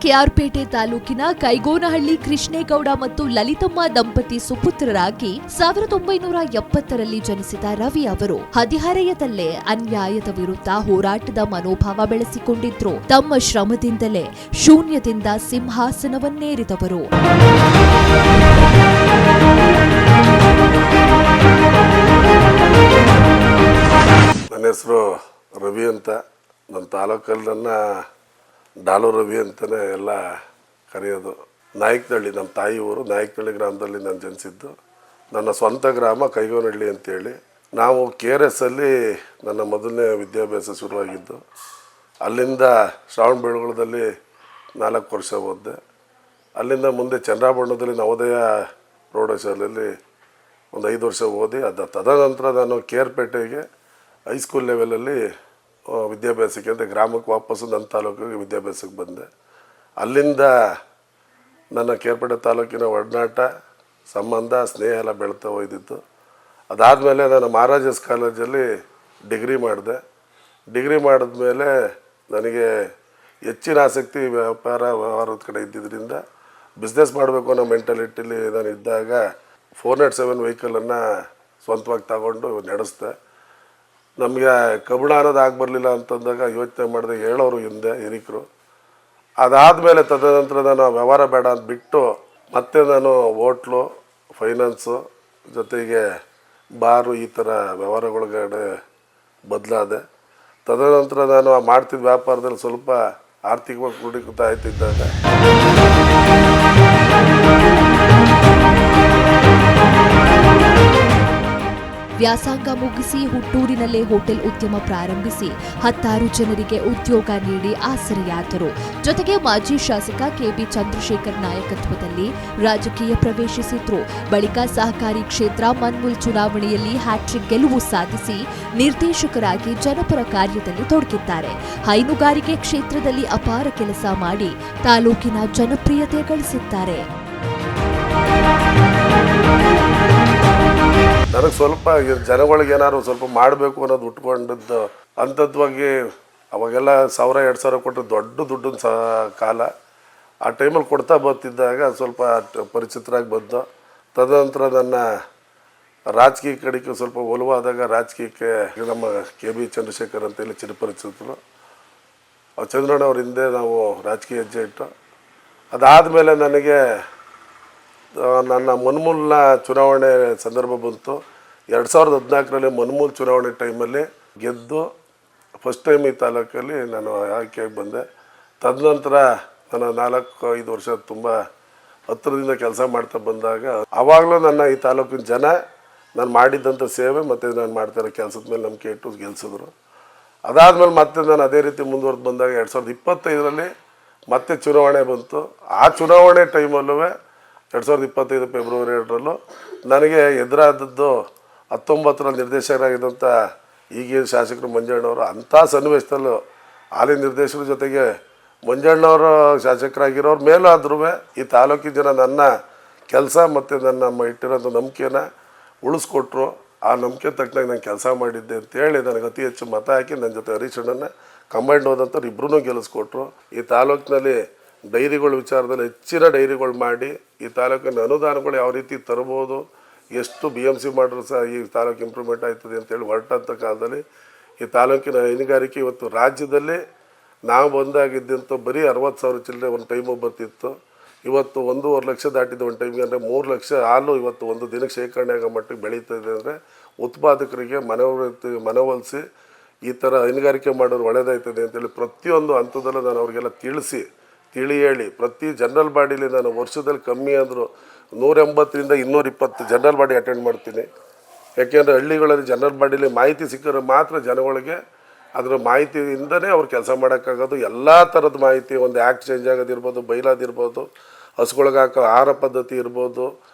ಕೆಆರ್ಪೇಟೆ ತಾಲೂಕಿನ ಕೈಗೋನಹಳ್ಳಿ ಕೃಷ್ಣೇಗೌಡ ಮತ್ತು ಲಲಿತಮ್ಮ ದಂಪತಿ ಸುಪುತ್ರರಾಗಿ 1970ರಲ್ಲಿ ಜನಿಸಿದ ರವಿ ಅವರು ಹದಿಹರೆಯದಲ್ಲೇ ಅನ್ಯಾಯದ ವಿರುದ್ಧ ಹೋರಾಟದ ಮನೋಭಾವ ಬೆಳೆಸಿಕೊಂಡಿದ್ರು. ತಮ್ಮ ಶ್ರಮದಿಂದಲೇ ಶೂನ್ಯದಿಂದ ಸಿಂಹಾಸನವನ್ನೇರಿದವರು. ನನ್ನ ಹೆಸರು ರವಿ ಅಂತ. ನನ್ನ ತಾಲೂಕಲ್ಲಿ ನನ್ನ ಡಾಲು ರವಿ ಅಂತಲೇ ಎಲ್ಲ ಕರೆಯೋದು. ನಾಯಕನಹಳ್ಳಿ ನಮ್ಮ ತಾಯಿ ಊರು. ನಾಯಕನಹಳ್ಳಿ ಗ್ರಾಮದಲ್ಲಿ ನಾನು ಜನಿಸಿದ್ದು. ನನ್ನ ಸ್ವಂತ ಗ್ರಾಮ ಕೈಗೋನಹಳ್ಳಿ ಅಂತೇಳಿ. ನಾವು KRS ಅಲ್ಲಿ ನನ್ನ ಮೊದಲನೇ ವಿದ್ಯಾಭ್ಯಾಸ ಶುರುವಾಗಿದ್ದು. ಅಲ್ಲಿಂದ ಶ್ರವಣಬೆಳಗೊಳದಲ್ಲಿ 4 ವರ್ಷ ಓದಿದೆ. ಅಲ್ಲಿಂದ ಮುಂದೆ ಚಂದ್ರಾಭರಣದಲ್ಲಿ ನವೋದಯ ಪ್ರೌಢಶಾಲೆಯಲ್ಲಿ ಒಂದು 5 ವರ್ಷ ಓದಿ ತದನಂತರ ನಾನು KRಪೇಟೆಗೆ ಹೈಸ್ಕೂಲ್ ಲೆವೆಲಲ್ಲಿ ವಿದ್ಯಾಭ್ಯಾಸಕ್ಕೆ ಅಂತ ಗ್ರಾಮಕ್ಕೆ ವಾಪಸ್ಸು ನನ್ನ ತಾಲೂಕಿಗೆ ವಿದ್ಯಾಭ್ಯಾಸಕ್ಕೆ ಬಂದೆ. ಅಲ್ಲಿಂದ ನನ್ನ KRಪೇಟೆ ತಾಲೂಕಿನ ಒಡನಾಟ, ಸಂಬಂಧ, ಸ್ನೇಹ ಎಲ್ಲ ಬೆಳ್ತಾ ಹೋಯ್ದಿತ್ತು. ಅದಾದಮೇಲೆ ನಾನು ಮಹಾರಾಜಸ್ ಕಾಲೇಜಲ್ಲಿ ಡಿಗ್ರಿ ಮಾಡಿದೆ. ಡಿಗ್ರಿ ಮಾಡಿದ್ಮೇಲೆ ನನಗೆ ಹೆಚ್ಚಿನ ಆಸಕ್ತಿ ವ್ಯವಹಾರದ ಕಡೆ ಇದ್ದಿದ್ದರಿಂದ ಬಿಸ್ನೆಸ್ ಮಾಡಬೇಕು ಅನ್ನೋ ಮೆಂಟಾಲಿಟಿಲಿ ನಾನು ಇದ್ದಾಗ 407 ವೆಹಿಕಲನ್ನು ಸ್ವಂತವಾಗಿ ತಗೊಂಡು ನಡೆಸಿದೆ. ನಮಗೆ ಕಬ್ಬಣ ಅನ್ನೋದು ಬರಲಿಲ್ಲ ಅಂತಂದಾಗ ಯೋಚನೆ ಮಾಡಿದೆ, ಹೇಳೋರು ಹಿಂದೆ ಹಿರಿಕರು. ಅದಾದಮೇಲೆ ತದನಂತರ ನಾನು ವ್ಯವಹಾರ ಬೇಡ ಅಂತ ಬಿಟ್ಟು ಮತ್ತೆ ನಾನು ಹೋಟ್ಲು, ಫೈನಾನ್ಸು ಜೊತೆಗೆ ಬಾರು ಈ ಥರ ವ್ಯವಹಾರಗಳೊಳಗಡೆ ಬದಲಾದೆ. ತದನಂತರ ನಾನು ಮಾಡ್ತಿದ್ದ ವ್ಯಾಪಾರದಲ್ಲಿ ಸ್ವಲ್ಪ ಆರ್ಥಿಕವಾಗಿ ಕ್ರೋಢೀಕೃತ ಆಯ್ತಿದ್ದಾಗ ವ್ಯಾಸಂಗ ಮುಗಿಸಿ ಹುಟ್ಟೂರಿನಲ್ಲೇ ಹೋಟೆಲ್ ಉದ್ಯಮ ಪ್ರಾರಂಭಿಸಿ 10 ಜನರಿಗೆ ಉದ್ಯೋಗ ನೀಡಿ ಆಸರೆಯಾದರು. ಜೊತೆಗೆ ಮಾಜಿ ಶಾಸಕ KB ಚಂದ್ರಶೇಖರ್ ನಾಯಕತ್ವದಲ್ಲಿ ರಾಜಕೀಯ ಪ್ರವೇಶಿಸಿದ್ರು. ಬಳಿಕ ಸಹಕಾರಿ ಕ್ಷೇತ್ರ ಮನ್ಮೂಲ್ ಚುನಾವಣೆಯಲ್ಲಿ ಹ್ಯಾಟ್ರಿಕ್ ಗೆಲುವು ಸಾಧಿಸಿ ನಿರ್ದೇಶಕರಾಗಿ ಜನಪರ ಕಾರ್ಯದಲ್ಲಿ ತೊಡಗಿದ್ದಾರೆ. ಹೈನುಗಾರಿಕೆ ಕ್ಷೇತ್ರದಲ್ಲಿ ಅಪಾರ ಕೆಲಸ ಮಾಡಿ ತಾಲೂಕಿನ ಜನಪ್ರಿಯತೆ ಗಳಿಸಿದ್ದಾರೆ. ನನಗೆ ಸ್ವಲ್ಪ ಜನಗಳಿಗೆ ಏನಾದ್ರು ಸ್ವಲ್ಪ ಮಾಡಬೇಕು ಅನ್ನೋದು ಉಟ್ಕೊಂಡಿದ್ದು. ಅಂಥದ್ವಾಗಿ ಅವಾಗೆಲ್ಲ 1000-2000 ಕೊಟ್ಟರೆ ದೊಡ್ಡ ದುಡ್ಡಿನ ಕಾಲ. ಆ ಟೈಮಲ್ಲಿ ಕೊಡ್ತಾ ಬರ್ತಿದ್ದಾಗ ಸ್ವಲ್ಪ ಪರಿಚಿತರಾಗಿ ಬಂದು. ತದನಂತರ ನನ್ನ ರಾಜಕೀಯ ಕಡೆಗೆ ಸ್ವಲ್ಪ ಒಲವಾದಾಗ ರಾಜಕೀಯಕ್ಕೆ ನಮ್ಮ KB ಚಂದ್ರಶೇಖರ್ ಅಂತೇಳಿ ಚಿರಪರಿಚಿತರು. ಚಂದ್ರಣ್ಣ ಅವ್ರ ಹಿಂದೆ ನಾವು ರಾಜಕೀಯ ಹೆಜ್ಜೆ ಇಟ್ಟು. ಅದಾದಮೇಲೆ ನನಗೆ ನನ್ನ ಮನ್ಮೂಲ್ನ ಚುನಾವಣೆ ಸಂದರ್ಭ ಬಂತು. 2014ರಲ್ಲಿ ಮನ್ಮೂಲ್ ಚುನಾವಣೆ ಟೈಮಲ್ಲಿ ಗೆದ್ದು ಫಸ್ಟ್ ಟೈಮ್ ಈ ತಾಲೂಕಲ್ಲಿ ನಾನು ಆಯ್ಕೆಯಾಗಿ ಬಂದೆ. ತದನಂತರ ನಾನು 4-5 ವರ್ಷ ತುಂಬ ಹತ್ತಿರದಿಂದ ಕೆಲಸ ಮಾಡ್ತಾ ಬಂದಾಗ ಆವಾಗಲೂ ನನ್ನ ಈ ತಾಲೂಕಿನ ಜನ ನಾನು ಮಾಡಿದ್ದಂಥ ಸೇವೆ ಮತ್ತು ನಾನು ಮಾಡ್ತಾಯಿರೋ ಕೆಲಸದ ಮೇಲೆ ನಂಬಿಕೆ ಇಟ್ಟು ಗೆಲ್ಲಿಸಿದ್ರು. ಅದಾದಮೇಲೆ ಮತ್ತೆ ನಾನು ಅದೇ ರೀತಿ ಮುಂದುವರೆದು ಬಂದಾಗ 2025ರಲ್ಲಿ ಮತ್ತೆ ಚುನಾವಣೆ ಬಂತು. ಆ ಚುನಾವಣೆ ಟೈಮಲ್ಲೂ 2025 ಫೆಬ್ರವರಿ 2ರಲ್ಲೂ ನನಗೆ ಎದುರಾದದ್ದು 19ರಲ್ಲಿ ನಿರ್ದೇಶಕರಾಗಿದ್ದಂಥ ಈಗಿನ ಶಾಸಕರು ಮಂಜಣ್ಣವರು. ಅಂಥ ಸನ್ನಿವೇಶದಲ್ಲೂ ಹಾಲಿ ನಿರ್ದೇಶಕರ ಜೊತೆಗೆ ಮಂಜಣ್ಣವರು ಶಾಸಕರಾಗಿರೋರ ಮೇಲಾದ್ರೂ ಈ ತಾಲೂಕಿನ ಜನ ನನ್ನ ಕೆಲಸ ಮತ್ತು ನನ್ನ ಇಟ್ಟಿರೋಂಥ ನಂಬಿಕೆನ ಉಳಿಸ್ಕೊಟ್ರು. ಆ ನಂಬಿಕೆ ತಕ್ಕನಾಗಿ ನಾನು ಕೆಲಸ ಮಾಡಿದ್ದೆ ಅಂತೇಳಿ ನನಗೆ ಅತಿ ಹೆಚ್ಚು ಮತ ಹಾಕಿ ನನ್ನ ಜೊತೆ ಹರೀಶಣ್ಣನ ಕಂಬೈಂಡ್ ಹೋದಂಥವ್ರು ಇಬ್ಬರೂ ಗೆಲ್ಲಿಸ್ಕೊಟ್ರು. ಈ ತಾಲೂಕಿನಲ್ಲಿ ಡೈರಿಗಳ ವಿಚಾರದಲ್ಲಿ ಹೆಚ್ಚಿನ ಡೈರಿಗಳು ಮಾಡಿ ಈ ತಾಲೂಕಿನ ಅನುದಾನಗಳು ಯಾವ ರೀತಿ ತರ್ಬೋದು, ಎಷ್ಟು BMC ಮಾಡಿದ್ರು ಸಹ ಈ ತಾಲೂಕು ಇಂಪ್ರೂವ್ಮೆಂಟ್ ಆಯ್ತದೆ ಅಂತೇಳಿ ಹೊರಟಂಥ ಕಾಲದಲ್ಲಿ ಈ ತಾಲೂಕಿನ ಹೈನುಗಾರಿಕೆ ಇವತ್ತು ರಾಜ್ಯದಲ್ಲಿ ನಾವು ಬಂದಾಗಿದ್ದಂಥ ಬರೀ 60,000 ಚಿಲ್ಲರೆ ಒಂದು ಟೈಮು ಬರ್ತಿತ್ತು. ಇವತ್ತು 1.5 ಲಕ್ಷ ದಾಟಿದ್ದು ಒಂದು ಟೈಮ್ಗೆ. ಅಂದರೆ 3 ಲಕ್ಷ ಹಾಲು ಇವತ್ತು ಒಂದು ದಿನಕ್ಕೆ ಶೇಖರಣೆ ಆಗೋ ಮಟ್ಟಿಗೆ ಬೆಳೀತದೆ. ಅಂದರೆ ಉತ್ಪಾದಕರಿಗೆ ಮನವೊಲಿಸಿ ಈ ಥರ ಹೈನುಗಾರಿಕೆ ಮಾಡೋರು ಒಳ್ಳೆಯದಾಯ್ತದೆ ಅಂತೇಳಿ ಪ್ರತಿಯೊಂದು ಹಂತದಲ್ಲೂ ನಾನು ಅವ್ರಿಗೆಲ್ಲ ತಿಳಿ ಹೇಳಿ ಪ್ರತಿ ಜನರಲ್ ಬಾಡಿಲಿ ನಾನು ವರ್ಷದಲ್ಲಿ ಕಮ್ಮಿ ಅಂದರೂ 180ರಿಂದ 220 ಜನರಲ್ ಬಾಡಿ ಅಟೆಂಡ್ ಮಾಡ್ತೀನಿ. ಯಾಕೆಂದರೆ ಹಳ್ಳಿಗಳಲ್ಲಿ ಜನರಲ್ ಬಾಡಿಲಿ ಮಾಹಿತಿ ಸಿಕ್ಕರೆ ಮಾತ್ರ ಜನಗಳಿಗೆ ಅದರ ಮಾಹಿತಿಯಿಂದನೇ ಅವ್ರು ಕೆಲಸ ಮಾಡೋಕ್ಕಾಗೋದು. ಎಲ್ಲ ಥರದ ಮಾಹಿತಿ, ಒಂದು ಆ್ಯಕ್ಟ್ ಚೇಂಜ್ ಆಗೋದಿರ್ಬೋದು, ಬೈಲಾದಿರ್ಬೋದು, ಹಸುಗಳಿಗೆ ಹಾಕೋ ಆಹಾರ ಪದ್ಧತಿ ಇರ್ಬೋದು,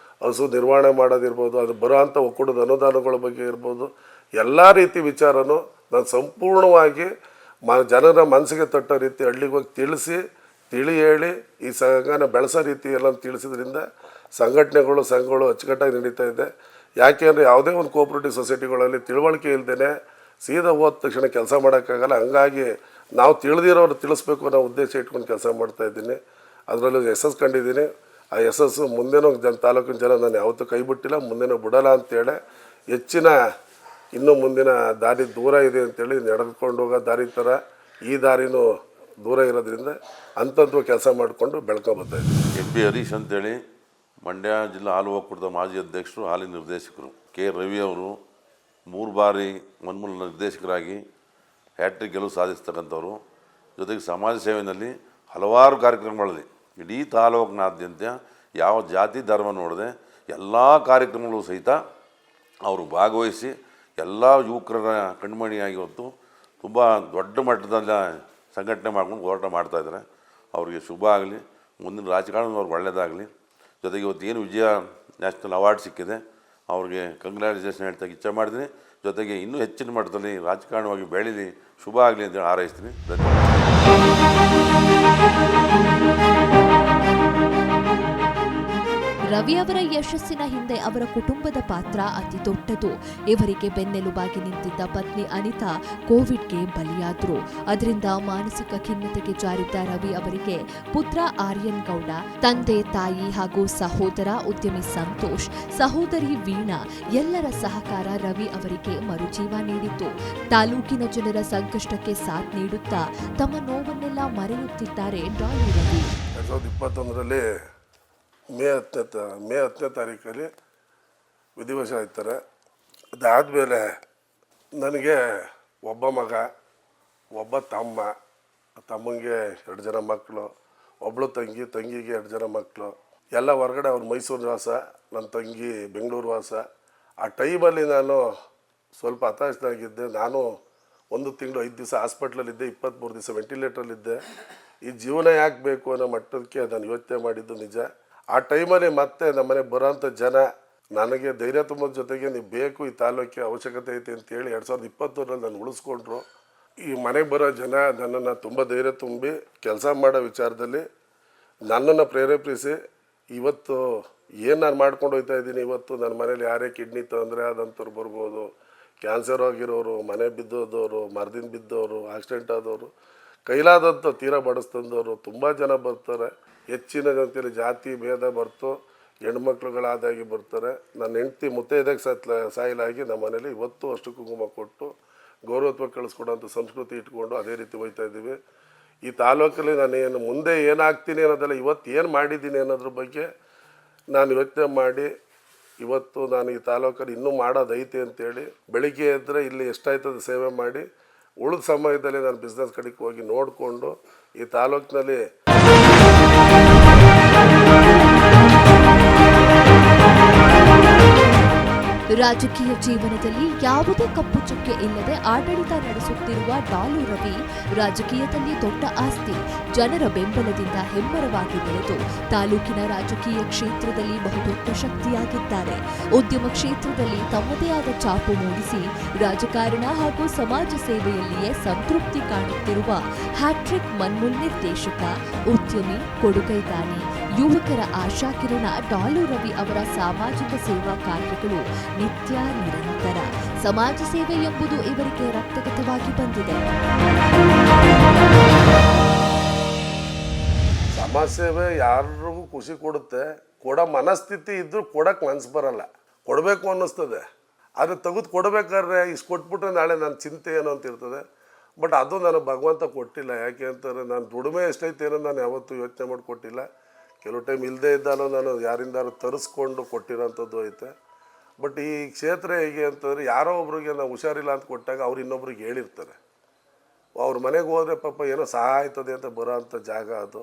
ಹಸು ನಿರ್ವಹಣೆ ಮಾಡೋದಿರ್ಬೋದು, ಅದು ಬರೋ ಅಂಥ ಒಕ್ಕೂಟದ ಅನುದಾನಗಳ ಬಗ್ಗೆ ಇರ್ಬೋದು, ಎಲ್ಲ ರೀತಿ ವಿಚಾರನೂ ನಾನು ಸಂಪೂರ್ಣವಾಗಿ ಜನರ ಮನಸ್ಸಿಗೆ ತಟ್ಟೋ ರೀತಿ ಹಳ್ಳಿಗೆ ಹೋಗಿ ತಿಳಿ ಹೇಳಿ ಈ ಸಂಘನ ಬೆಳೆಸೋ ರೀತಿ ಎಲ್ಲ ತಿಳಿಸಿದ್ರಿಂದ ಸಂಘಟನೆಗಳು ಸಂಘಗಳು ಅಚ್ಚುಕಟ್ಟಾಗಿ ನಡೀತಾ ಇದೆ. ಯಾಕೆ ಅಂದರೆ ಯಾವುದೇ ಒಂದು ಕೋಆಪರೇಟಿವ್ ಸೊಸೈಟಿಗಳಲ್ಲಿ ತಿಳುವಳಿಕೆ ಇಲ್ಲದೇ ಸೀದಾ ಹೋದ ತಕ್ಷಣ ಕೆಲಸ ಮಾಡೋಕ್ಕಾಗಲ್ಲ. ಹಂಗಾಗಿ ನಾವು ತಿಳಿದಿರೋರು ತಿಳಿಸ್ಬೇಕು ಅನ್ನೋ ಉದ್ದೇಶ ಇಟ್ಕೊಂಡು ಕೆಲಸ ಮಾಡ್ತಾಯಿದ್ದೀನಿ. ಅದರಲ್ಲೂ ಯಶಸ್ಸು ಕಂಡಿದ್ದೀನಿ. ಆ ಯಶಸ್ಸು ಮುಂದೇನೂ ತಾಲೂಕಿನ ಜನ ನಾನು ಯಾವತ್ತೂ ಕೈ ಬಿಟ್ಟಿಲ್ಲ, ಮುಂದೇನೂ ಬಿಡಲ್ಲ ಅಂತೇಳಿ ಹೆಚ್ಚಿನ ಇನ್ನೂ ಮುಂದಿನ ದಾರಿ ದೂರ ಇದೆ ಅಂತೇಳಿ ನಡೆದುಕೊಂಡು ಹೋಗೋ ದಾರಿ ಥರ ಈ ದಾರಿನೂ ದೂರ ಇರೋದ್ರಿಂದ ಅಂಥದ್ದು ಕೆಲಸ ಮಾಡಿಕೊಂಡು ಬೆಳ್ಕೊಬರ್ತಾಯಿದ್ದೆ. MP ಹರೀಶ್ ಅಂತೇಳಿ ಮಂಡ್ಯ ಜಿಲ್ಲಾ ಹಾಲು ಒಕ್ಕೂಟದ ಮಾಜಿ ಅಧ್ಯಕ್ಷರು, ಹಾಲಿನ ನಿರ್ದೇಶಕರು. K ರವಿ ಅವರು 3 ಬಾರಿ ಮನ್ಮೂಲ ನಿರ್ದೇಶಕರಾಗಿ ಹ್ಯಾಟ್ರಿಕ್ ಗೆಲುವು ಸಾಧಿಸ್ತಕ್ಕಂಥವ್ರು. ಜೊತೆಗೆ ಸಮಾಜ ಸೇವೆಯಲ್ಲಿ ಹಲವಾರು ಕಾರ್ಯಕ್ರಮಗಳಲ್ಲಿ ಇಡೀ ತಾಲೂಕಿನಾದ್ಯಂತ ಯಾವ ಜಾತಿ ಧರ್ಮ ನೋಡದೆ ಎಲ್ಲ ಕಾರ್ಯಕ್ರಮಗಳು ಸಹಿತ ಅವರು ಭಾಗವಹಿಸಿ ಎಲ್ಲ ಯುವಕರ ಕಣ್ಮಣಿಯಾಗಿ ಹೊತ್ತು ತುಂಬ ದೊಡ್ಡ ಮಟ್ಟದ ಸಂಘಟನೆ ಮಾಡ್ಕೊಂಡು ಹೋರಾಟ ಮಾಡ್ತಾಯಿದ್ದಾರೆ. ಅವರಿಗೆ ಶುಭ ಆಗಲಿ, ಮುಂದಿನ ರಾಜಕಾರಣದವ್ರಿಗೆ ಒಳ್ಳೆಯದಾಗಲಿ. ಜೊತೆಗೆ ಇವತ್ತು ಏನು ವಿಜಯ ನ್ಯಾಷನಲ್ ಅವಾರ್ಡ್ ಸಿಕ್ಕಿದೆ, ಅವ್ರಿಗೆ ಕಂಗ್ರ್ಯಾಚುಲೇಷನ್ ಹೇಳ್ತಾ ಇಚ್ಛೆ ಮಾಡ್ತೀನಿ. ಜೊತೆಗೆ ಇನ್ನೂ ಹೆಚ್ಚಿನ ಮಟ್ಟದಲ್ಲಿ ರಾಜಕಾರಣವಾಗಿ ಬೆಳೀಲಿ, ಶುಭ ಆಗಲಿ ಅಂತೇಳಿ ಹಾರೈಸ್ತೀನಿ. ರವಿ ಅವರ ಯಶಸ್ಸಿನ ಹಿಂದೆ ಅವರ ಕುಟುಂಬದ ಪಾತ್ರ ಅತಿ ದೊಡ್ಡದು. ಇವರಿಗೆ ಬೆನ್ನೆಲುಬಾಗಿ ನಿಂತಿದ್ದ ಪತ್ನಿ ಅನಿತಾ ಕೋವಿಡ್ಗೆ ಬಲಿಯಾದ್ರು. ಅದರಿಂದ ಮಾನಸಿಕ ಖಿನ್ನತೆಗೆ ಜಾರಿದ್ದ ರವಿ ಅವರಿಗೆ ಪುತ್ರ ಆರ್ಯನ್ ಗೌಡ, ತಂದೆ ತಾಯಿ ಹಾಗೂ ಸಹೋದರ ಉದ್ಯಮಿ ಸಂತೋಷ್, ಸಹೋದರಿ ವೀಣಾ ಎಲ್ಲರ ಸಹಕಾರ ರವಿ ಅವರಿಗೆ ಮರುಜೀವ ನೀಡಿತ್ತು. ತಾಲೂಕಿನ ಜನರ ಸಂಕಷ್ಟಕ್ಕೆ ಸಾಥ್ ನೀಡುತ್ತಾ ತಮ್ಮ ನೋವನ್ನೆಲ್ಲ ಮರೆಯುತ್ತಿದ್ದಾರೆ ಡಾಲಿ ರವಿ. 2021ರಲ್ಲಿ ಮೇ 10ನೇ ತಾರೀಕಲ್ಲಿ ವಿಧಿವಶ ಆಯ್ತಾರೆ. ಅದಾದಮೇಲೆ ನನಗೆ ಒಬ್ಬ ಮಗ, ಒಬ್ಬ ತಮ್ಮಂಗೆ 2 ಜನ ಮಕ್ಕಳು, ಒಬ್ಬಳು ತಂಗಿಗೆ 2 ಜನ ಮಕ್ಕಳು, ಎಲ್ಲ ಹೊರಗಡೆ ಅವ್ರು ಮೈಸೂರು ವಾಸ, ನನ್ನ ತಂಗಿ ಬೆಂಗಳೂರು ವಾಸ. ಆ ಟೈಮಲ್ಲಿ ನಾನು ಸ್ವಲ್ಪ ಹತಾಶನಾಗಿದ್ದೆ. ನಾನು 1 ತಿಂಗಳು 5 ದಿವಸ ಹಾಸ್ಪಿಟ್ಲಲ್ಲಿದ್ದೆ, 23 ದಿವಸ ವೆಂಟಿಲೇಟ್ರಲ್ಲಿದ್ದೆ. ಈ ಜೀವನ ಯಾಕೆ ಬೇಕು ಅನ್ನೋ ಮಟ್ಟಕ್ಕೆ ನಾನು ಯೋಚನೆ ಮಾಡಿದ್ದು ನಿಜ. ಆ ಟೈಮಲ್ಲಿ ಮತ್ತೆ ನಮ್ಮನೆ ಬರೋಂಥ ಜನ ನನಗೆ ಧೈರ್ಯ ತುಂಬೋದ್ರ ಜೊತೆಗೆ ನೀವು ಬೇಕು, ಈ ತಾಲೂಕಿಗೆ ಅವಶ್ಯಕತೆ ಐತೆ ಅಂತೇಳಿ 2020ರಲ್ಲಿ ನಾನು ಉಳಿಸ್ಕೊಂಡ್ರು. ಈ ಮನೆಗೆ ಬರೋ ಜನ ನನ್ನನ್ನು ತುಂಬ ಧೈರ್ಯ ತುಂಬಿ ಕೆಲಸ ಮಾಡೋ ವಿಚಾರದಲ್ಲಿ ನನ್ನನ್ನು ಪ್ರೇರೇಪಿಸಿ ಇವತ್ತು ಏನು ನಾನು ಮಾಡ್ಕೊಂಡು ಹೋಗ್ತಾ ಇದ್ದೀನಿ. ಇವತ್ತು ನನ್ನ ಮನೇಲಿ ಯಾರೇ ಕಿಡ್ನಿ ತೊಂದರೆ ಆದಂಥವ್ರು ಬರ್ಬೋದು, ಕ್ಯಾನ್ಸರ್ ಆಗಿರೋರು, ಮನೆ ಬಿದ್ದೋದವರು, ಮರದಿಂದ ಬಿದ್ದವರು, ಆಕ್ಸಿಡೆಂಟ್ ಆದವರು, ಕೈಲಾದಂಥ ತೀರಾ ಬಡಿಸ್ತಂದವರು ತುಂಬ ಜನ ಬರ್ತಾರೆ. ಹೆಚ್ಚಿನ ಜನತೆಯಲ್ಲಿ ಜಾತಿ ಭೇದ ಬರ್ತು, ಹೆಣ್ಮಕ್ಳುಗಳಾದಾಗಿ ಬರ್ತಾರೆ. ನನ್ನ ಹೆಂಡ್ತಿ ಮುತ್ತೈದೆಗೆ ಸಾಯಿಲಾಗಿ ನಮ್ಮ ಮನೇಲಿ ಇವತ್ತು ಅಷ್ಟು ಕುಂಕುಮ ಕೊಟ್ಟು ಗೌರವತ್ವ ಕಳಿಸ್ಕೊಡೋಂಥ ಸಂಸ್ಕೃತಿ ಇಟ್ಕೊಂಡು ಅದೇ ರೀತಿ ಹೋಗ್ತಾ ಇದ್ದೀವಿ. ಈ ತಾಲೂಕಲ್ಲಿ ನಾನು ಮುಂದೆ ಏನಾಗ್ತೀನಿ ಅನ್ನೋದಲ್ಲ, ಇವತ್ತು ಏನು ಮಾಡಿದ್ದೀನಿ ಅನ್ನೋದ್ರ ಬಗ್ಗೆ ನಾನು ಯೋಚನೆ ಮಾಡಿ ಇವತ್ತು ನಾನು ಈ ತಾಲೂಕಲ್ಲಿ ಇನ್ನೂ ಮಾಡೋದೈತೆ ಅಂತೇಳಿ ಬೆಳಿಗ್ಗೆ ಎದ್ದರೆ ಇಲ್ಲಿ ಎಷ್ಟಾಯ್ತದೆ ಸೇವೆ ಮಾಡಿ, ಉಳಿದ ಸಮಯದಲ್ಲಿ ನಾನು ಬಿಸ್ನೆಸ್ ಕಡೆಗೆ ಹೋಗಿ ನೋಡಿಕೊಂಡು ಈ ತಾಲೂಕಿನಲ್ಲಿ ರಾಜಕೀಯ ಜೀವನದಲ್ಲಿ ಯಾವುದೇ ಕಪ್ಪು ಚುಕ್ಕೆ ಇಲ್ಲದೆ ಆಡಳಿತ ನಡೆಸುತ್ತಿರುವ ಡಾಲು ರವಿ ರಾಜಕೀಯದಲ್ಲಿ ದೊಡ್ಡ ಆಸ್ತಿ. ಜನರ ಬೆಂಬಲದಿಂದ ಹೆಮ್ಮರವಾಗಿ ಬೆಳೆದು ತಾಲೂಕಿನ ರಾಜಕೀಯ ಕ್ಷೇತ್ರದಲ್ಲಿ ಬಹುದೊಡ್ಡ ಶಕ್ತಿಯಾಗಿದ್ದಾರೆ. ಉದ್ಯಮ ಕ್ಷೇತ್ರದಲ್ಲಿ ತಮ್ಮದೇ ಆದ ಛಾಪು ಮೂಡಿಸಿ ರಾಜಕಾರಣ ಹಾಗೂ ಸಮಾಜ ಸೇವೆಯಲ್ಲಿಯೇ ಸಂತೃಪ್ತಿ ಕಾಣುತ್ತಿರುವ ಹ್ಯಾಟ್ರಿಕ್ ಮನ್ಮೂಲ್ ನಿರ್ದೇಶಕ, ಉದ್ಯಮಿ, ಕೊಡುಗೈದಾನಿ, ಯುವಕರ ಆಶಾಕಿರಣ ಡಾಲು ರವಿ ಅವರ ಸಾಮಾಜಿಕ ಸೇವಾ ಕಾರ್ಯಗಳು ನಿತ್ಯ ನಿರಂತರ. ಸಮಾಜ ಸೇವೆ ಎಂಬುದು ಇವರಿಗೆ ರಕ್ತಗತವಾಗಿ ಬಂದಿದೆ. ಸಮಾಜ ಸೇವೆ ಯಾರಿಗೂ ಖುಷಿ ಕೊಡುತ್ತೆ. ಕೊಡೋ ಮನಸ್ಥಿತಿ ಇದ್ರೂ ಕೊಡೋಕೆ ಮನಸ್ಸು ಬರಲ್ಲ, ಕೊಡಬೇಕು ಅನ್ನಿಸ್ತದೆ. ಆದರೆ ತೆಗೆದು ಕೊಡಬೇಕಾದ್ರೆ ಇಷ್ಟು ಕೊಟ್ಬಿಟ್ರೆ ನಾಳೆ ನನ್ನ ಚಿಂತೆ ಏನೋ ಅಂತ ಇರ್ತದೆ. ಬಟ್ ಅದು ನಾನು ಭಗವಂತ ಕೊಟ್ಟಿಲ್ಲ. ಯಾಕೆ ಅಂತಾರೆ, ನಾನು ದುಡಿಮೆ ಎಷ್ಟೈತೆ ಏನೋ ನಾನು ಯಾವತ್ತೂ ಯೋಚನೆ ಮಾಡಿ ಕೊಟ್ಟಿಲ್ಲ. ಕೆಲವು ಟೈಮ್ ಇಲ್ಲದೇ ಇದ್ದಾನೋ ನಾನು ಯಾರಿಂದಾರು ತರಿಸ್ಕೊಂಡು ಕೊಟ್ಟಿರೋಂಥದ್ದು ಐತೆ. ಬಟ್ ಈ ಕ್ಷೇತ್ರ ಹೇಗೆ ಅಂತಂದರೆ, ಯಾರೋ ಒಬ್ರಿಗೆ ನಾವು ಹುಷಾರಿಲ್ಲ ಅಂತ ಕೊಟ್ಟಾಗ ಅವ್ರು ಇನ್ನೊಬ್ರಿಗೆ ಹೇಳಿರ್ತಾರೆ. ಅವ್ರ ಮನೆಗೆ ಹೋದರೆ ಪಾಪ ಏನೋ ಸಹಾಯ ಆಯ್ತದೆ ಅಂತ ಬರೋ ಅಂಥ ಜಾಗ ಅದು.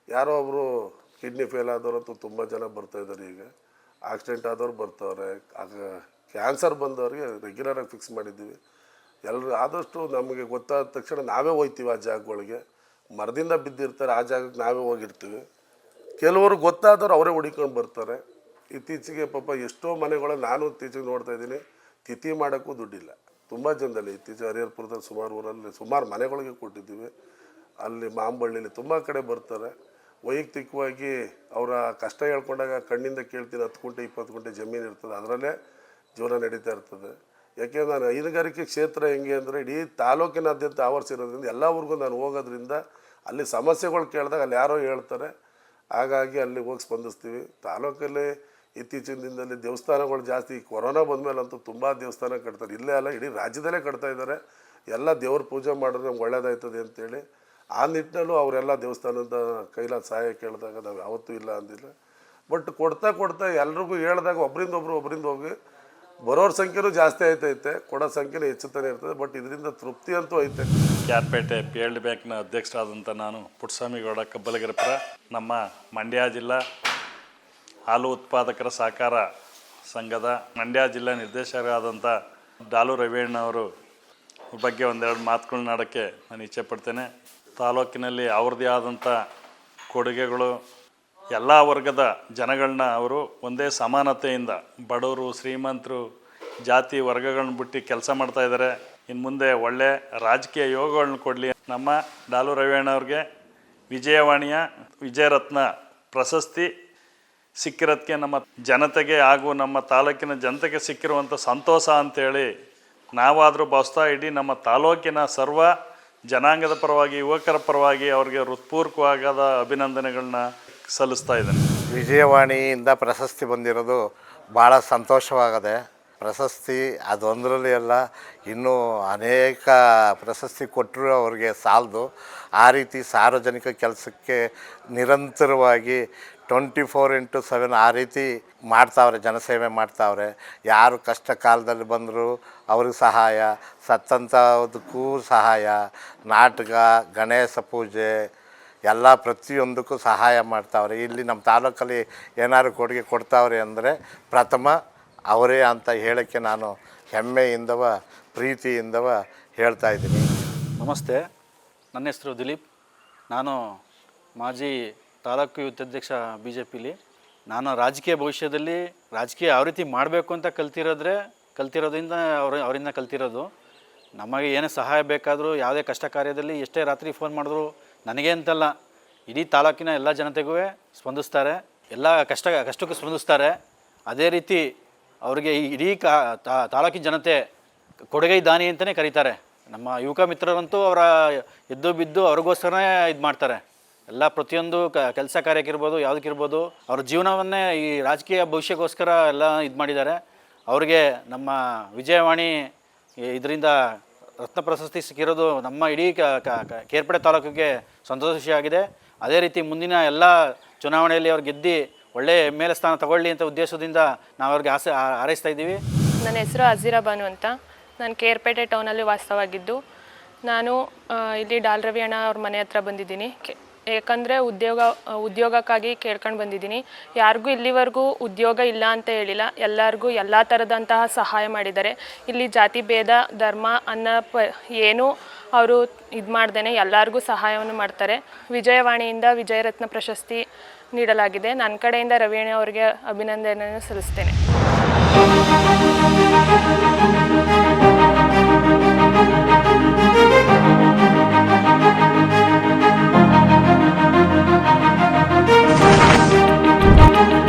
ಯಾರೋ ಒಬ್ಬರು ಕಿಡ್ನಿ ಫೇಲ್ ಆದವ್ರಂತೂ ತುಂಬ ಜನ ಬರ್ತಾಯಿದ್ದಾರೆ. ಈಗ ಆಕ್ಸಿಡೆಂಟ್ ಆದವ್ರು ಬರ್ತಾವ್ರೆ, ಆಗ ಕ್ಯಾನ್ಸರ್ ಬಂದವ್ರಿಗೆ ರೆಗ್ಯುಲರಾಗಿ ಫಿಕ್ಸ್ ಮಾಡಿದ್ದೀವಿ. ಎಲ್ಲರೂ ಆದಷ್ಟು ನಮಗೆ ಗೊತ್ತಾದ ತಕ್ಷಣ ನಾವೇ ಹೋಗ್ತೀವಿ ಆ ಜಾಗಗಳಿಗೆ. ಮರದಿಂದ ಬಿದ್ದಿರ್ತಾರೆ, ಆ ಜಾಗಕ್ಕೆ ನಾವೇ ಹೋಗಿರ್ತೀವಿ. ಕೆಲವರು ಗೊತ್ತಾದವ್ರು ಅವರೇ ಹುಡಿಕೊಂಡು ಬರ್ತಾರೆ. ಇತ್ತೀಚೆಗೆ ಪಾಪ ಎಷ್ಟೋ ಮನೆಗಳಲ್ಲಿ ನಾನು ಇತ್ತೀಚೆಗೆ ನೋಡ್ತಾ ಇದ್ದೀನಿ, ತಿಥಿ ಮಾಡೋಕ್ಕೂ ದುಡ್ಡಿಲ್ಲ ತುಂಬ ಜನದಲ್ಲಿ. ಇತ್ತೀಚೆಗೆ ಹರಿಹರಪುರದಲ್ಲಿ ಸುಮಾರು ಊರಲ್ಲಿ ಸುಮಾರು ಮನೆಗಳಿಗೆ ಕೊಟ್ಟಿದ್ದೀವಿ. ಅಲ್ಲಿ ಮಾಂಬಳ್ಳಿಲಿ ತುಂಬ ಕಡೆ ಬರ್ತಾರೆ. ವೈಯಕ್ತಿಕವಾಗಿ ಅವರ ಕಷ್ಟ ಹೇಳ್ಕೊಂಡಾಗ ಕಣ್ಣಿಂದ ಕೇಳ್ತೀನಿ, 10 ಗುಂಟೆ 20 ಗುಂಟೆ ಜಮೀನು ಇರ್ತದೆ, ಅದರಲ್ಲೇ ಜೀವನ ನಡೀತಾ ಇರ್ತದೆ. ಯಾಕೆಂದ್ರೆ ನಾನು ಹೈನುಗಾರಿಕೆ ಕ್ಷೇತ್ರ ಹೆಂಗೆ ಅಂದರೆ ಇಡೀ ತಾಲೂಕಿನಾದ್ಯಂತ ಆವರಿಸಿರೋದ್ರಿಂದ ಎಲ್ಲ ಊರಿಗೂ ನಾನು ಹೋಗೋದ್ರಿಂದ ಅಲ್ಲಿ ಸಮಸ್ಯೆಗಳು ಕೇಳಿದಾಗ ಅಲ್ಲಿ ಯಾರೋ ಹೇಳ್ತಾರೆ. ಹಾಗಾಗಿ ಅಲ್ಲಿ ಹೋಗಿ ಸ್ಪಂದಿಸ್ತೀವಿ. ತಾಲೂಕಲ್ಲಿ ಇತ್ತೀಚಿನ ದಿನದಲ್ಲಿ ದೇವಸ್ಥಾನಗಳು ಜಾಸ್ತಿ, ಕೊರೋನಾ ಬಂದಮೇಲಂತೂ ತುಂಬ ದೇವಸ್ಥಾನ ಕಟ್ತಾರೆ. ಇಲ್ಲೇ ಅಲ್ಲ, ಇಡೀ ರಾಜ್ಯದಲ್ಲೇ ಕಟ್ತಾ ಇದ್ದಾರೆ. ಎಲ್ಲ ದೇವ್ರ ಪೂಜೆ ಮಾಡಿದ್ರೆ ನಮ್ಗೆ ಒಳ್ಳೇದಾಯ್ತದೆ ಅಂತೇಳಿ ಆ ನಿಟ್ಟಿನಲ್ಲೂ ಅವರೆಲ್ಲ ದೇವಸ್ಥಾನದ ಕೈಲಾದ ಸಹಾಯ ಕೇಳಿದಾಗ ನಾವು ಯಾವತ್ತೂ ಇಲ್ಲ ಅಂದಿಲ್ಲ. ಬಟ್ ಕೊಡ್ತಾ ಎಲ್ರಿಗೂ ಹೇಳಿದಾಗ ಒಬ್ಬರಿಂದ ಹೋಗಿ ಬರೋರ ಸಂಖ್ಯೆನೂ ಜಾಸ್ತಿ ಆಯ್ತೈತೆ, ಕೊಡೋ ಸಂಖ್ಯೆನೂ ಹೆಚ್ಚುತ್ತಾನೆ ಇರ್ತದೆ. ಬಟ್ ಇದರಿಂದ ತೃಪ್ತಿ ಅಂತೂ ಐತೆ. ಕ್ಯಾರ್ಪೇಟೆ PLD ಬ್ಯಾಂಕ್ನ ಅಧ್ಯಕ್ಷರಾದಂಥ ನಾನು ಪುಟ್ಟಸ್ವಾಮಿಗೌಡ ಕಬ್ಬಲಗಿರಿಪುರ, ನಮ್ಮ ಮಂಡ್ಯ ಜಿಲ್ಲಾ ಹಾಲು ಉತ್ಪಾದಕರ ಸಹಕಾರ ಸಂಘದ ಮಂಡ್ಯ ಜಿಲ್ಲಾ ನಿರ್ದೇಶಕರಾದಂಥ ಡಾಲು ರವಿಯಣ್ಣವರು ಬಗ್ಗೆ ಒಂದೆರಡು ಮಾತುಗಳನ್ನ ಆಡೋಕ್ಕೆ ನಾನು ಇಚ್ಛೆಪಡ್ತೇನೆ. ತಾಲೂಕಿನಲ್ಲಿ ಅವ್ರದ್ದೇ ಆದಂಥ ಕೊಡುಗೆಗಳು, ಎಲ್ಲ ವರ್ಗದ ಜನಗಳನ್ನ ಅವರು ಒಂದೇ ಸಮಾನತೆಯಿಂದ ಬಡವರು ಶ್ರೀಮಂತರು ಜಾತಿ ವರ್ಗಗಳನ್ನ ಬಿಟ್ಟು ಕೆಲಸ ಮಾಡ್ತಾಯಿದ್ದಾರೆ. ಇನ್ನು ಮುಂದೆ ಒಳ್ಳೆ ರಾಜಕೀಯ ಯೋಗಗಳನ್ನ ಕೊಡಲಿ. ನಮ್ಮ ಡಾಲು ರವಿಯಣ್ಣವ್ರಿಗೆ ವಿಜಯವಾಣಿಯ ವಿಜಯರತ್ನ ಪ್ರಶಸ್ತಿ ಸಿಕ್ಕಿರೋದಕ್ಕೆ ನಮ್ಮ ಜನತೆಗೆ ಹಾಗೂ ನಮ್ಮ ತಾಲೂಕಿನ ಜನತೆಗೆ ಸಿಕ್ಕಿರುವಂಥ ಸಂತೋಷ ಅಂಥೇಳಿ ನಾವಾದರೂ ಭಾವಿಸ್ತಾ ಇಡೀ ನಮ್ಮ ತಾಲೂಕಿನ ಸರ್ವ ಜನಾಂಗದ ಪರವಾಗಿ, ಯುವಕರ ಪರವಾಗಿ ಅವ್ರಿಗೆ ಹೃತ್ಪೂರ್ವಕವಾದ ಅಭಿನಂದನೆಗಳನ್ನ ಸಲ್ಲಿಸ್ತಾ ಇದ್ದೇನೆ. ವಿಜಯವಾಣಿಯಿಂದ ಪ್ರಶಸ್ತಿ ಬಂದಿರೋದು ಭಾಳ ಸಂತೋಷವಾಗಿದೆ. ಪ್ರಶಸ್ತಿ ಅದೊಂದರಲ್ಲಿ ಅಲ್ಲ, ಇನ್ನೂ ಅನೇಕ ಪ್ರಶಸ್ತಿ ಕೊಟ್ಟರು ಅವ್ರಿಗೆ ಸಾಲದು. ಆ ರೀತಿ ಸಾರ್ವಜನಿಕ ಕೆಲಸಕ್ಕೆ ನಿರಂತರವಾಗಿ 24/7 ಆ ರೀತಿ ಮಾಡ್ತಾವ್ರೆ, ಜನಸೇವೆ ಮಾಡ್ತಾವ್ರೆ. ಯಾರು ಕಷ್ಟ ಕಾಲದಲ್ಲಿ ಬಂದರೂ ಅವ್ರಿಗೆ ಸಹಾಯ, ಸತ್ತಂಥದಕ್ಕೂ ಸಹಾಯ, ನಾಟಕ, ಗಣೇಶ ಪೂಜೆ ಎಲ್ಲ ಪ್ರತಿಯೊಂದಕ್ಕೂ ಸಹಾಯ ಮಾಡ್ತಾವ್ರೆ. ಇಲ್ಲಿ ನಮ್ಮ ತಾಲೂಕಲ್ಲಿ ಏನಾದ್ರು ಕೊಡುಗೆ ಕೊಡ್ತಾವ್ರೆ ಅಂದರೆ ಪ್ರಥಮ ಅವರೇ ಅಂತ ಹೇಳೋಕ್ಕೆ ನಾನು ಹೆಮ್ಮೆಯಿಂದವ ಪ್ರೀತಿಯಿಂದವ ಹೇಳ್ತಾ ಇದ್ದೀನಿ. ನಮಸ್ತೆ, ನನ್ನ ಹೆಸರು ದಿಲೀಪ್. ನಾನು ಮಾಜಿ ತಾಲೂಕು ಯೂತ್ ಅಧ್ಯಕ್ಷ BJPಲಿ. ನಾನು ರಾಜಕೀಯ ಭವಿಷ್ಯದಲ್ಲಿ ರಾಜಕೀಯ ಯಾವ ರೀತಿ ಮಾಡಬೇಕು ಅಂತ ಕಲ್ತಿರೋದ್ರಿಂದ ಅವರಿಂದ ಕಲ್ತಿರೋದು. ನಮಗೆ ಏನೇ ಸಹಾಯ ಬೇಕಾದರೂ, ಯಾವುದೇ ಕಷ್ಟ ಕಾರ್ಯದಲ್ಲಿ ಎಷ್ಟೇ ರಾತ್ರಿ ಫೋನ್ ಮಾಡಿದ್ರು ನನಗೆ ಅಂತಲ್ಲ, ಇಡೀ ತಾಲೂಕಿನ ಎಲ್ಲ ಜನತೆಗೂ ಸ್ಪಂದಿಸ್ತಾರೆ, ಎಲ್ಲ ಕಷ್ಟಕ್ಕೂ ಸ್ಪಂದಿಸ್ತಾರೆ. ಅದೇ ರೀತಿ ಅವರಿಗೆ ಇಡೀ ತಾಲೂಕಿನ ಜನತೆ ಕೊಡುಗೈ ದಾನಿ ಅಂತಲೇ ಕರೀತಾರೆ. ನಮ್ಮ ಯುವಕ ಮಿತ್ರರಂತೂ ಅವರ ಎದ್ದು ಬಿದ್ದು ಅವ್ರಿಗೋಸ್ಕರನೇ ಇದು ಮಾಡ್ತಾರೆ. ಎಲ್ಲ ಪ್ರತಿಯೊಂದು ಕೆಲಸ ಕಾರ್ಯಕ್ಕಿರ್ಬೋದು, ಯಾವುದಕ್ಕಿರ್ಬೋದು, ಅವ್ರ ಜೀವನವನ್ನೇ ಈ ರಾಜಕೀಯ ಭವಿಷ್ಯಕ್ಕೋಸ್ಕರ ಎಲ್ಲ ಇದು ಮಾಡಿದ್ದಾರೆ. ಅವ್ರಿಗೆ ನಮ್ಮ ವಿಜಯವಾಣಿ ಇದರಿಂದ ರತ್ನ ಪ್ರಶಸ್ತಿ ಸಿಕ್ಕಿರೋದು ನಮ್ಮ ಇಡೀ ಕೇರ್ಪೇಟೆ ತಾಲೂಕಿಗೆ ಸಂತೋಷವಾಗಿದೆ. ಅದೇ ರೀತಿ ಮುಂದಿನ ಎಲ್ಲ ಚುನಾವಣೆಯಲ್ಲಿ ಅವ್ರು ಗೆದ್ದು ಒಳ್ಳೆಯ ಮೇಲೆ ಸ್ಥಾನ ತಗೊಳ್ಳಿ ಅಂತ ಉದ್ದೇಶದಿಂದ ನಾವು ಅವ್ರಿಗೆ ಹಾರೈಸ್ತಾ ಇದ್ದೀವಿ. ನನ್ನ ಹೆಸರು ಅಜೀರಾ ಬಾನು ಅಂತ. ನಾನು ಕೇರ್ಪೇಟೆ ಟೌನಲ್ಲಿ ವಾಸವಾಗಿದ್ದು, ನಾನು ಇಲ್ಲಿ ಡಾಲ್ ರವಿ ಅಣ್ಣ ಅವ್ರ ಮನೆ ಹತ್ರ ಬಂದಿದ್ದೀನಿ. ಯಾಕಂದರೆ ಉದ್ಯೋಗಕ್ಕಾಗಿ ಕೇಳ್ಕೊಂಡು ಬಂದಿದ್ದೀನಿ. ಯಾರಿಗೂ ಇಲ್ಲಿವರೆಗೂ ಉದ್ಯೋಗ ಇಲ್ಲ ಅಂತ ಹೇಳಿಲ್ಲ, ಎಲ್ಲರಿಗೂ ಎಲ್ಲ ಥರದಂತಹ ಸಹಾಯ ಮಾಡಿದ್ದಾರೆ. ಇಲ್ಲಿ ಜಾತಿ ಭೇದ ಧರ್ಮ ಏನು ಅವರು ಇದು ಮಾಡ್ದೇ ಎಲ್ಲರಿಗೂ ಸಹಾಯವನ್ನು ಮಾಡ್ತಾರೆ. ವಿಜಯವಾಣಿಯಿಂದ ವಿಜಯರತ್ನ ಪ್ರಶಸ್ತಿ ನೀಡಲಾಗಿದೆ. ನನ್ನ ಕಡೆಯಿಂದ ರವಿಯಣ್ಣ ಅವರಿಗೆ ಅಭಿನಂದನೆಯನ್ನು ಸಲ್ಲಿಸ್ತೇನೆ.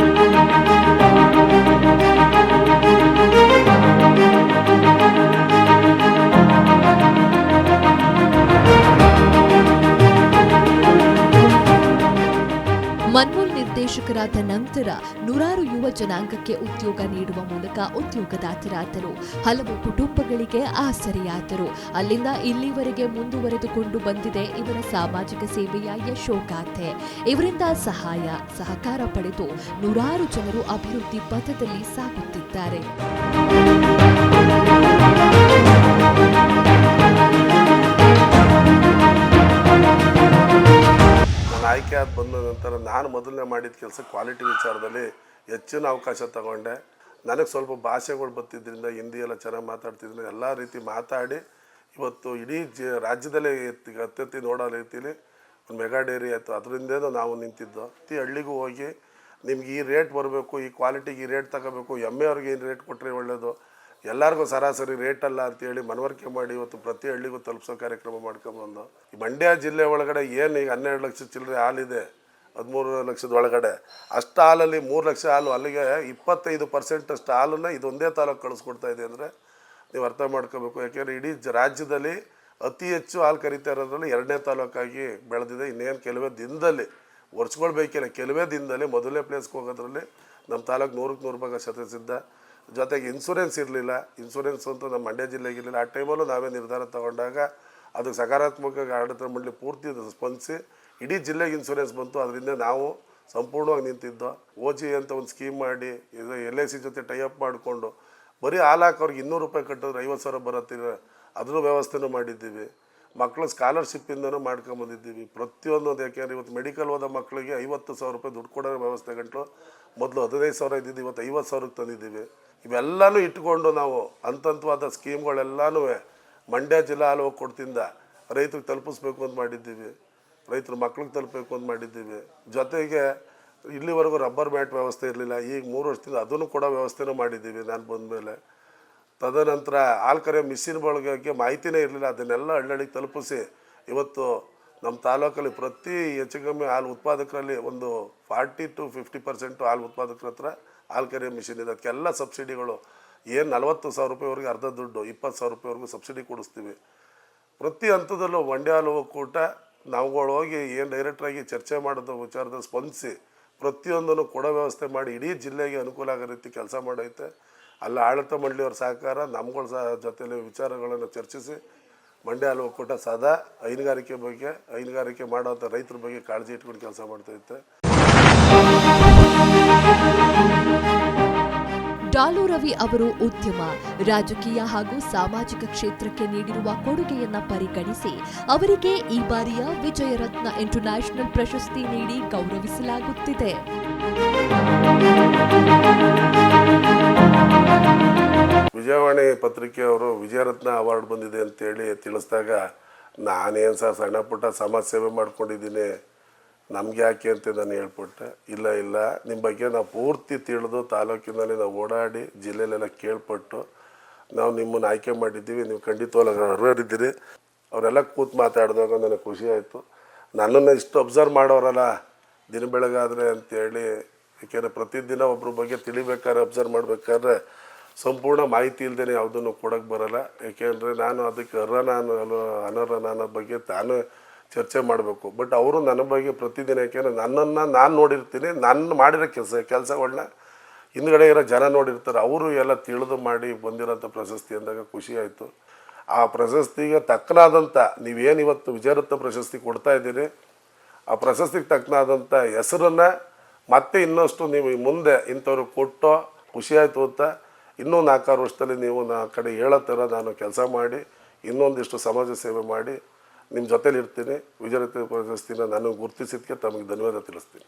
ಮನ್ಮೂಲ್ ನಿರ್ದೇಶಕರಾದ ನಂತರ ನೂರಾರು ಯುವ ಜನಾಂಗಕ್ಕೆ ಉದ್ಯೋಗ ನೀಡುವ ಮೂಲಕ ಉದ್ಯೋಗದಾತರಾದರು. ಹಲವು ಕುಟುಂಬಗಳಿಗೆ ಆಸರೆಯಾದರು. ಅಲ್ಲಿಂದ ಇಲ್ಲಿವರೆಗೆ ಮುಂದುವರೆದುಕೊಂಡು ಬಂದಿದೆ ಇವರ ಸಾಮಾಜಿಕ ಸೇವೆಯ ಯಶೋಗಾಥೆ. ಇವರಿಂದ ಸಹಾಯ ಸಹಕಾರ ಪಡೆದು ನೂರಾರು ಜನರು ಅಭಿವೃದ್ಧಿ ಪಥದಲ್ಲಿ ಸಾಗುತ್ತಿದ್ದಾರೆ. ಆಯ್ಕೆ ಆದ ಬಂದ ನಂತರ ನಾನು ಮೊದಲನೇ ಮಾಡಿದ ಕೆಲಸ ಕ್ವಾಲಿಟಿ ವಿಚಾರದಲ್ಲಿ ಹೆಚ್ಚಿನ ಅವಕಾಶ ತಗೊಂಡೆ. ನನಗೆ ಸ್ವಲ್ಪ ಭಾಷೆಗಳು ಬರ್ತಿದ್ದರಿಂದ, ಹಿಂದಿ ಎಲ್ಲ ಚೆನ್ನಾಗಿ ಮಾತಾಡ್ತಿದ್ದೀನಿ. ಎಲ್ಲ ರೀತಿ ಮಾತಾಡಿ ಇವತ್ತು ಇಡೀ ರಾಜ್ಯದಲ್ಲೇ ಅತ್ಯಂತ ನೋಡೋ ರೀತಿಯಲ್ಲಿ ಒಂದು ಮೆಗಾ ಡೈರಿ ಆಯಿತು. ಅದರಿಂದೇನೋ ನಾವು ನಿಂತಿದ್ದು. ಪ್ರತಿ ಹಳ್ಳಿಗೂ ಹೋಗಿ ನಿಮ್ಗೆ ಈ ರೇಟ್ ಬರಬೇಕು, ಈ ಕ್ವಾಲಿಟಿಗೆ ಈ ರೇಟ್ ತಗೋಬೇಕು, ಎಮ್ಮೆಯವ್ರಿಗೆ ಏನು ರೇಟ್ ಕೊಟ್ಟರೆ ಒಳ್ಳೆಯದು, ಎಲ್ಲರಿಗೂ ಸರಾಸರಿ ರೇಟಲ್ಲ ಅಂತೇಳಿ ಮನವರಿಕೆ ಮಾಡಿ ಇವತ್ತು ಪ್ರತಿ ಹಳ್ಳಿಗೂ ತಲುಪಿಸೋ ಕಾರ್ಯಕ್ರಮ ಮಾಡ್ಕೊಂಬಂದು ಈ ಮಂಡ್ಯ ಜಿಲ್ಲೆ ಒಳಗಡೆ ಏನು ಈಗ 12 ಲಕ್ಷ ಚಿಲ್ಲರೆ ಹಾಲಿದೆ, 13 ಲಕ್ಷದ ಒಳಗಡೆ ಅಷ್ಟು ಹಾಲಲ್ಲಿ 3 ಲಕ್ಷ ಹಾಲು, ಅಲ್ಲಿಗೆ 25% ಅಷ್ಟು ಹಾಲನ್ನು ಇದೊಂದೇ ತಾಲೂಕು ಕಳಿಸ್ಕೊಡ್ತಾ ಇದೆ ಅಂದರೆ ನೀವು ಅರ್ಥ ಮಾಡ್ಕೋಬೇಕು. ಯಾಕೆಂದರೆ ಇಡೀ ರಾಜ್ಯದಲ್ಲಿ ಅತಿ ಹೆಚ್ಚು ಹಾಲು ಕರಿತಾ ಇರೋದ್ರಲ್ಲಿ 2ನೇ ತಾಲೂಕಾಗಿ ಬೆಳೆದಿದೆ. ಇನ್ನೇನು ಕೆಲವೇ ದಿನದಲ್ಲಿ ವರ್ಷಗಳು ಬೇಕಿಲ್ಲ, ಕೆಲವೇ ದಿನದಲ್ಲಿ ಮೊದಲನೇ ಪ್ಲೇಸ್ಗೆ ಹೋಗೋದ್ರಲ್ಲಿ ನಮ್ಮ ತಾಲೂಕು 100ಕ್ಕೆ 100 ಭಾಗ ಶತಸಿದ್ಧ. ಜೊತೆಗೆ ಇನ್ಸೂರೆನ್ಸ್ ಇರಲಿಲ್ಲ, ಇನ್ಸೂರೆನ್ಸ್ ಅಂತೂ ನಮ್ಮ ಮಂಡ್ಯ ಜಿಲ್ಲೆಗೆ ಇರಲಿಲ್ಲ. ಆ ಟೈಮಲ್ಲೂ ನಾವೇ ನಿರ್ಧಾರ ತಗೊಂಡಾಗ ಅದಕ್ಕೆ ಸಕಾರಾತ್ಮಕವಾಗಿ ಆಡಳಿತ ಮಂಡಳಿ ಪೂರ್ತಿ ಸ್ಪಂದಿಸಿ ಇಡೀ ಜಿಲ್ಲೆಗೆ ಇನ್ಸೂರೆನ್ಸ್ ಬಂತು. ಅದರಿಂದ ನಾವು ಸಂಪೂರ್ಣವಾಗಿ ನಿಂತಿದ್ದೋ. OG ಅಂತ ಒಂದು ಸ್ಕೀಮ್ ಮಾಡಿ ಇದು LIC ಜೊತೆ ಟೈಅಪ್ ಮಾಡಿಕೊಂಡು ಬರೀ ಹಾಲು ಹಾಕೋರಿಗೆ 200 ರೂಪಾಯಿ ಕಟ್ಟಿದ್ರೆ 50,000 ಬರುತ್ತಿರ ಅದ್ರ ವ್ಯವಸ್ಥೆನೂ ಮಾಡಿದ್ದೀವಿ. ಮಕ್ಕಳು ಸ್ಕಾಲರ್ಶಿಪ್ಪಿಂದನೂ ಮಾಡ್ಕೊಂಬಂದಿದ್ದೀವಿ. ಪ್ರತಿಯೊಂದು ಯಾಕೆಂದರೆ ಇವತ್ತು ಮೆಡಿಕಲ್ ಓದೋ ಮಕ್ಕಳಿಗೆ 50,000 ರೂಪಾಯಿ ದುಡ್ಡು ಕೊಡೋ ವ್ಯವಸ್ಥೆ ಗಂಟಲು ಮೊದಲು 15,000 ಇದ್ದಿದ್ದು ಇವತ್ತು 50,000ಕ್ಕೆ ತಂದಿದ್ದೀವಿ. ಇವೆಲ್ಲನೂ ಇಟ್ಕೊಂಡು ನಾವು ಹಂತವಾದ ಸ್ಕೀಮ್ಗಳೆಲ್ಲನೂ ಮಂಡ್ಯ ಜಿಲ್ಲಾ ಹಾಲು ಒಕ್ಕೂಟದಿಂದ ರೈತರಿಗೆ ತಲುಪಿಸ್ಬೇಕು ಅಂತ ಮಾಡಿದ್ದೀವಿ, ರೈತರ ಮಕ್ಳಿಗೆ ತಲುಪಬೇಕು ಅಂತ ಮಾಡಿದ್ದೀವಿ. ಜೊತೆಗೆ ಇಲ್ಲಿವರೆಗೂ ರಬ್ಬರ್ ಮ್ಯಾಟ್ ವ್ಯವಸ್ಥೆ ಇರಲಿಲ್ಲ, ಈಗ 3 ವರ್ಷದಿಂದ ಅದನ್ನು ಕೂಡ ವ್ಯವಸ್ಥೆನೂ ಮಾಡಿದ್ದೀವಿ ನಾನು ಬಂದಮೇಲೆ. ತದನಂತರ ಹಾಲು ಕರೆಯೋ ಮಿಷಿನ್ ಬಗ್ಗೆ ಮಾಹಿತಿನೇ ಇರಲಿಲ್ಲ, ಅದನ್ನೆಲ್ಲ ಹಳ್ಳಿಗೆ ತಲುಪಿಸಿ ಇವತ್ತು ನಮ್ಮ ತಾಲೂಕಲ್ಲಿ ಪ್ರತಿ ಹೆಚ್ಚು ಕಮ್ಮಿ ಹಾಲು ಉತ್ಪಾದಕರಲ್ಲಿ ಒಂದು 40 to 50% ಹಾಲು ಉತ್ಪಾದಕರ ಹತ್ರ ಹಾಲು ಕರೆಯೋ ಮಿಷಿನ್ ಇದೆ. ಅದಕ್ಕೆಲ್ಲ ಸಬ್ಸಿಡಿಗಳು ಏನು 40,000 ರೂಪಾಯಿವರೆಗೆ ಅರ್ಧ ದುಡ್ಡು 20,000 ರೂಪಾಯಿವರೆಗೂ ಸಬ್ಸಿಡಿ ಕೊಡಿಸ್ತೀವಿ. ಪ್ರತಿ ಹಂತದಲ್ಲೂ ಮಂಡ್ಯ ಹಾಲು ಒಕ್ಕೂಟ ನಾವುಗಳು ಹೋಗಿ ಏನು ಡೈರೆಕ್ಟ್ರಾಗಿ ಚರ್ಚೆ ಮಾಡೋದು ವಿಚಾರದಲ್ಲಿ ಸ್ಪಂದಿಸಿ ಪ್ರತಿಯೊಂದನ್ನು ಕೊಡೋ ವ್ಯವಸ್ಥೆ ಮಾಡಿ ಇಡೀ ಜಿಲ್ಲೆಗೆ ಅನುಕೂಲ ಆಗೋ ರೀತಿ ಕೆಲಸ ಮಾಡೈತೆ. ಅಲ್ಲಿ ಆಡಳಿತ ಮಂಡಳಿಯವ್ರ ಸಹಕಾರ ನಮ್ಗಳ ಜೊತೆಲಿ ವಿಚಾರಗಳನ್ನು ಚರ್ಚಿಸಿ ಮಂಡ್ಯ ಹಾಲು ಒಕ್ಕೂಟ ಸದಾ ಹೈನುಗಾರಿಕೆ ಮಾಡೋಂಥ ರೈತರ ಬಗ್ಗೆ ಕಾಳಜಿ ಇಟ್ಕೊಂಡು ಕೆಲಸ ಮಾಡ್ತೈತೆ. ಡಾಲು ರವಿ ಅವರು ಉದ್ಯಮ, ರಾಜಕೀಯ ಹಾಗೂ ಸಾಮಾಜಿಕ ಕ್ಷೇತ್ರಕ್ಕೆ ನೀಡಿರುವ ಕೊಡುಗೆಯನ್ನ ಪರಿಗಣಿಸಿ ಅವರಿಗೆ ಈ ಬಾರಿಯ ವಿಜಯರತ್ನ ಇಂಟರ್ನ್ಯಾಷನಲ್ ಪ್ರಶಸ್ತಿ ನೀಡಿ ಗೌರವಿಸಲಾಗುತ್ತಿದೆ. ವಿಜಯವಾಣಿ ಪತ್ರಿಕೆಯವರು ವಿಜಯರತ್ನ ಅವಾರ್ಡ್ ಬಂದಿದೆ ಅಂತೇಳಿ ತಿಳಿಸಿದಾಗ ನಾನೇನು ಸರ್ ಸಣ್ಣ ಪುಟ್ಟ ಸಮಾಜ ಸೇವೆ ಮಾಡ್ಕೊಂಡಿದ್ದೀನಿ, ನಮ್ಗೆ ಯಾಕೆ ಅಂತ ನಾನು ಹೇಳ್ಬಿಟ್ಟೆ. ಇಲ್ಲ ನಿಮ್ಮ ಬಗ್ಗೆ ನಾವು ಪೂರ್ತಿ ತಿಳಿದು ತಾಲೂಕಿನಲ್ಲಿ ನಾವು ಓಡಾಡಿ ಜಿಲ್ಲೆಯಲ್ಲೆಲ್ಲ ಕೇಳ್ಪಟ್ಟು ನಾವು ನಿಮ್ಮನ್ನು ಆಯ್ಕೆ ಮಾಡಿದ್ದೀವಿ, ನೀವು ಖಂಡಿತವಾಗಿ ಅರ್ಹರಿದ್ದೀರಿ. ಅವರೆಲ್ಲ ಕೂತು ಮಾತಾಡಿದಾಗ ನನಗೆ ಖುಷಿ ಆಯಿತು. ನನ್ನನ್ನು ಇಷ್ಟು ಅಬ್ಸರ್ವ್ ಮಾಡೋರಲ್ಲ ದಿನ ಬೆಳಗಾದರೆ ಅಂತೇಳಿ. ಏಕೆಂದರೆ ಪ್ರತಿದಿನ ಒಬ್ಬರ ಬಗ್ಗೆ ತಿಳಿಬೇಕಾದ್ರೆ ಅಬ್ಸರ್ವ್ ಮಾಡಬೇಕಾದ್ರೆ ಸಂಪೂರ್ಣ ಮಾಹಿತಿ ಇಲ್ಲದೇ ಯಾವುದನ್ನು ಕೊಡೋಕ್ಕೆ ಬರೋಲ್ಲ. ಏಕೆಂದರೆ ನಾನು ಅದಕ್ಕೆ ಅನರ್ಹ ಅನ್ನೋ ಬಗ್ಗೆ ತಾನು ಚರ್ಚೆ ಮಾಡಬೇಕು. ಬಟ್ ಅವರು ನನ್ನ ಬಗ್ಗೆ ಪ್ರತಿದಿನ, ಯಾಕೆಂದರೆ ನನ್ನನ್ನು ನಾನು ನೋಡಿರ್ತೀನಿ, ನಾನು ಮಾಡಿರೋ ಕೆಲಸಗಳನ್ನ ಹಿಂದ್ಗಡೆ ಇರೋ ಜನ ನೋಡಿರ್ತಾರೆ, ಅವರು ಎಲ್ಲ ತಿಳಿದು ಮಾಡಿ ಬಂದಿರೋಂಥ ಪ್ರಶಸ್ತಿ ಅಂದಾಗ ಖುಷಿ ಆಯಿತು. ಆ ಪ್ರಶಸ್ತಿಗೆ ತಕ್ಕನಾದಂಥ ನೀವೇನು ಇವತ್ತು ವಿಜಯರತ್ನ ಪ್ರಶಸ್ತಿ ಕೊಡ್ತಾ ಇದ್ದೀರಿ, ಆ ಪ್ರಶಸ್ತಿಗೆ ತಕ್ಕನಾದಂಥ ಹೆಸರನ್ನು ಮತ್ತೆ ಇನ್ನಷ್ಟು ನೀವು ಮುಂದೆ ಇಂಥವ್ರಿಗೆ ಕೊಟ್ಟು ಖುಷಿ ಆಯಿತು ಅಂತ ಇನ್ನೂ 4-6 ವರ್ಷದಲ್ಲಿ ನೀವು ಕಡೆ ಹೇಳೋ ಥರ ನಾನು ಕೆಲಸ ಮಾಡಿ ಇನ್ನೊಂದಿಷ್ಟು ಸಮಾಜ ಸೇವೆ ಮಾಡಿ ನಿಮ್ಮ ಜೊತೇಲಿ ಇರ್ತೀನಿ. ವಿಜಯರತ್ನ ಪ್ರಶಸ್ತಿನ ನಾನು ಗುರುತಿಸಿದ್ದಕ್ಕೆ ತಮಗೆ ಧನ್ಯವಾದ ತಿಳಿಸ್ತೀನಿ.